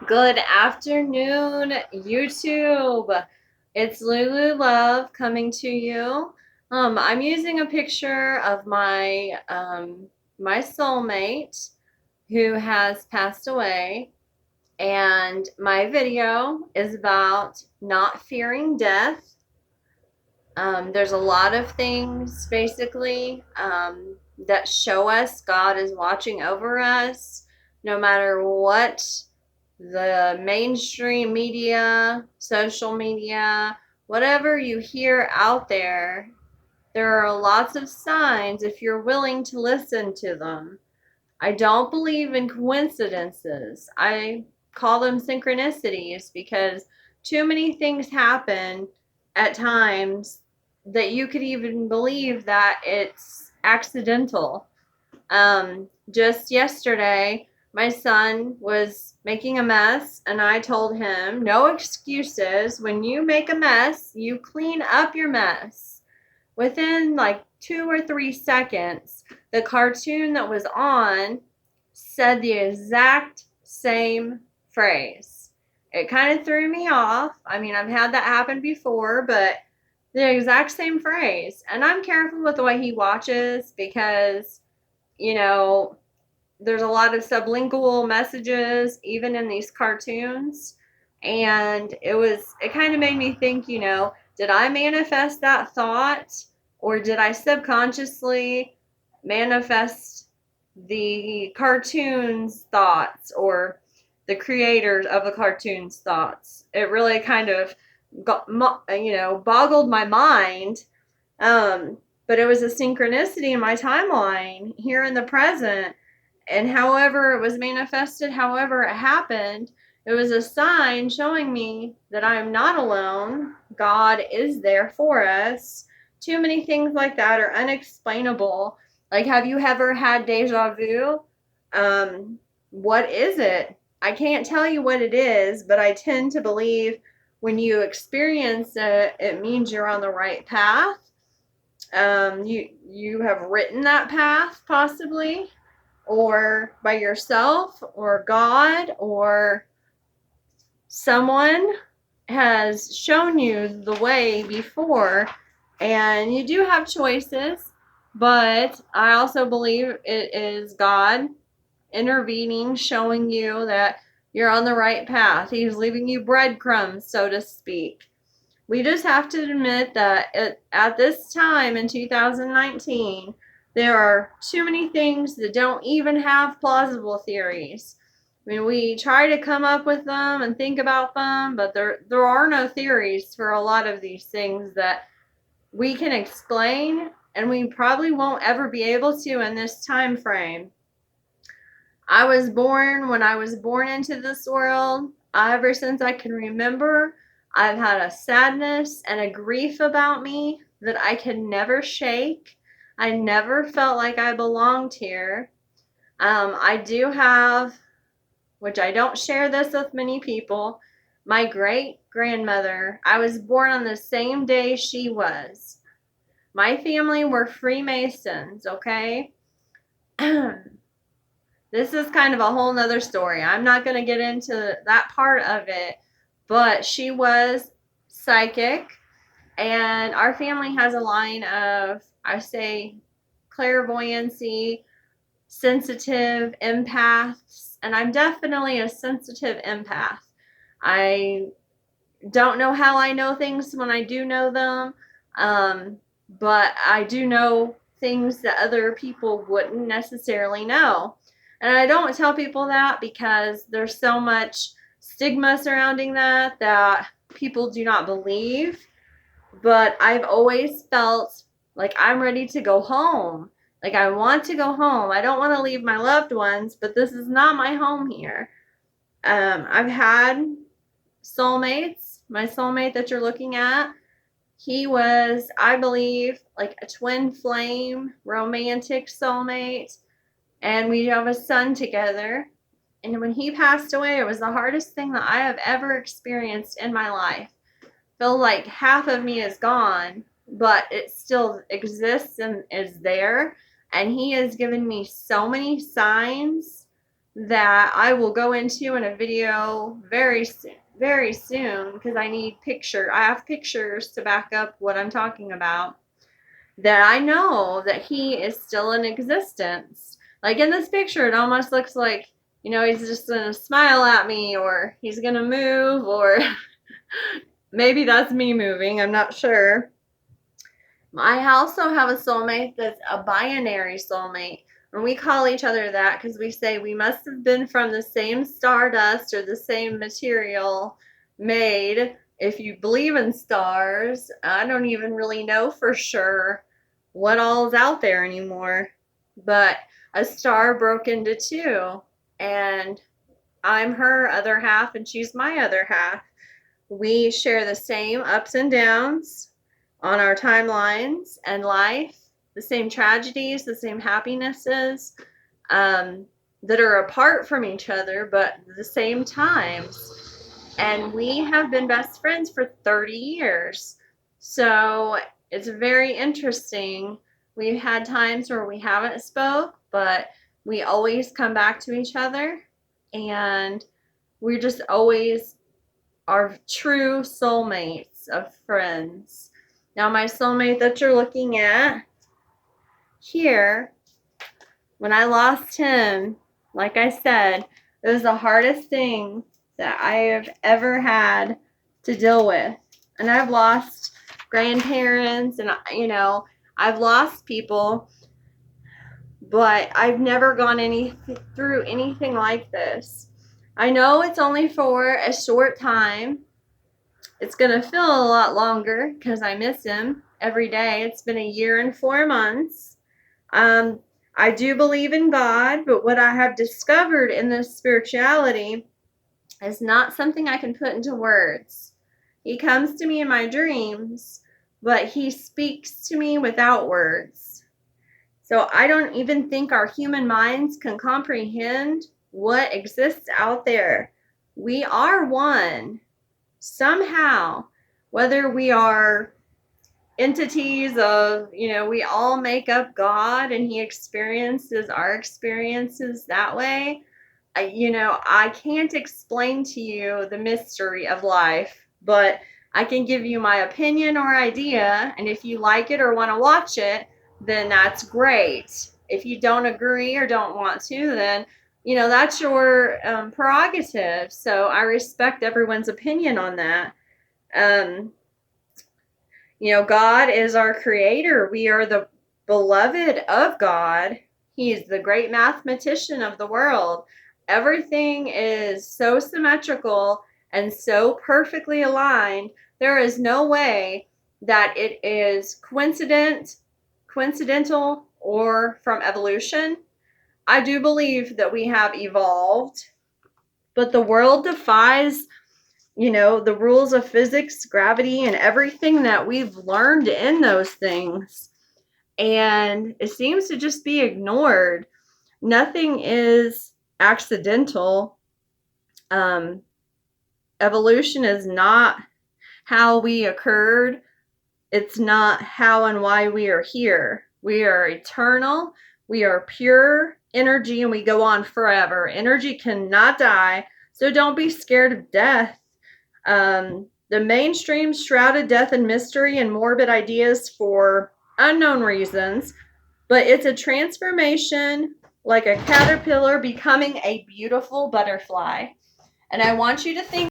Good afternoon, YouTube. It's Lulu Love coming to you. I'm using a picture of my soulmate who has passed away, and my video is about not fearing death. There's a lot of things basically that show us God is watching over us, no matter what the mainstream media, social media, whatever you hear out there. There are lots of signs if you're willing to listen to them. I don't believe in coincidences. I call them synchronicities because too many things happen at times that you could even believe that it's accidental. Just yesterday, my son was making a mess, and I told him, no excuses. When you make a mess, you clean up your mess. Within like 2 or 3 seconds, the cartoon that was on said the exact same phrase. It kind of threw me off. I mean, I've had that happen before, but the exact same phrase. And I'm careful with the way he watches because, you know, there's a lot of sublingual messages even in these cartoons. And it kind of made me think, did I manifest that thought, or did I subconsciously manifest the cartoon's thoughts, or the creators of the cartoon's thoughts? It really kind of boggled my mind. But it was a synchronicity in my timeline here in the present, and however it was manifested, however it happened, it was a sign showing me that I am not alone. God is there for us. Too many things like that are unexplainable. Like, have you ever had deja vu? What is it? I can't tell you what it is, but I tend to believe when you experience it, it means you're on the right path. You have written that path, possibly, or by yourself, or God, or someone has shown you the way before. And you do have choices, but I also believe it is God intervening, showing you that you're on the right path. He's leaving you breadcrumbs, so to speak. We just have to admit that at this time in 2019, there are too many things that don't even have plausible theories. I mean, we try to come up with them and think about them, but there are no theories for a lot of these things that we can explain, and we probably won't ever be able to in this time frame. When I was born into this world, ever since I can remember, I've had a sadness and a grief about me that I can never shake. I never felt like I belonged here. I do have, which I don't share this with many people, my great grandmother. I was born on the same day she was. My family were Freemasons, okay? This is kind of a whole nother story. I'm not going to get into that part of it, but she was psychic, and our family has a line of, I say, clairvoyancy, sensitive empaths, and I'm definitely a sensitive empath. I don't know how I know things when I do know them, but I do know things that other people wouldn't necessarily know. And I don't tell people that because there's so much stigma surrounding that people do not believe. But I've always felt like I'm ready to go home. Like, I want to go home. I don't want to leave my loved ones, but this is not my home here. I've had soulmates. My soulmate that you're looking at, he was, I believe, like a twin flame romantic soulmate, and we have a son together. And when he passed away, it was the hardest thing that I have ever experienced in my life. I feel like half of me is gone, but it still exists and is there. And he has given me so many signs that I will go into in a video very soon because I have pictures to back up what I'm talking about, that I know that he is still in existence. Like in this picture, it almost looks like, he's just gonna smile at me, or he's gonna move, or maybe that's me moving, I'm not sure. I also have a soulmate that's a binary soulmate. And we call each other that because we say we must have been from the same stardust or the same material made. If you believe in stars, I don't even really know for sure what all is out there anymore. But a star broke into two, and I'm her other half, and she's my other half. We share the same ups and downs on our timelines and life, the same tragedies, the same happinesses, that are apart from each other, but the same times. And we have been best friends for 30 years. So it's very interesting. We've had times where we haven't spoke, but we always come back to each other, and we're just always our true soulmates of friends. Now, my soulmate that you're looking at here, when I lost him, like I said, it was the hardest thing that I have ever had to deal with. And I've lost grandparents, and I've lost people, but I've never gone through anything like this. I know it's only for a short time. It's going to feel a lot longer because I miss him every day. It's been 1 year and 4 months. I do believe in God, but what I have discovered in this spirituality is not something I can put into words. He comes to me in my dreams, but he speaks to me without words. So I don't even think our human minds can comprehend what exists out there. We are one. Somehow, whether we are entities of, we all make up God and he experiences our experiences that way. I can't explain to you the mystery of life, but I can give you my opinion or idea, and if you like it or want to watch it, then that's great. If you don't agree or don't want to, then that's your prerogative. So I respect everyone's opinion on that. God is our creator. We are the beloved of God. He's the great mathematician of the world. Everything is so symmetrical and so perfectly aligned. There is no way that it is coincidental, or from evolution. I do believe that we have evolved, but the world defies, the rules of physics, gravity, and everything that we've learned in those things. And it seems to just be ignored. Nothing is accidental. Evolution is not how we occurred. It's not how and why we are here. We are eternal. We are pure energy, and we go on forever. Energy cannot die, so don't be scared of death. The mainstream shrouded death in mystery and morbid ideas for unknown reasons, but it's a transformation, like a caterpillar becoming a beautiful butterfly. And I want you to think